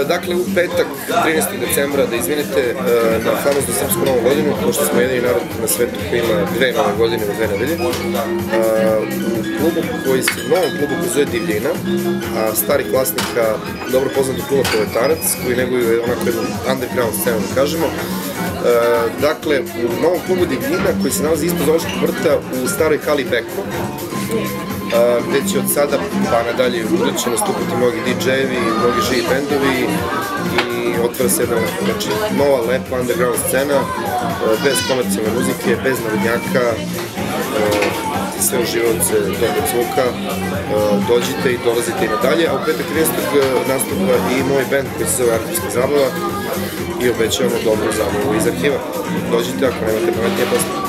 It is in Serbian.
Dakle, u petak, 13. decembra, da izvinete, na famoznu Srpsku novu godinu, pošto smo jedini narod na svetu koji ima dve nove godine u dve nedelje, u novom klubu koji zove Divljina, starih vlasnika, dobro poznati kluba Proletarac, koji neguju onako jednu underground scenu, da kažemo. Dakle, u novom klubu Divljina, koji se nalazi ispod Zoološkog vrta u staroj hali Beko, gde će od sada pa nadalje u buduće nastupiti mnogi DJ-evi, mnogi živi bendovi i otvara se jedna nova, lepa underground scena, bez komercijalne muzike, bez navodnjaka, sve uživaoce dobrog zvuka, dođite i dolazite i nadalje, a u petak 13. nastupa i moj band koji se zove Arhivska zabava i obećavamo dobru zabavu iz arhiva. Dođite ako nemate pametnije posle.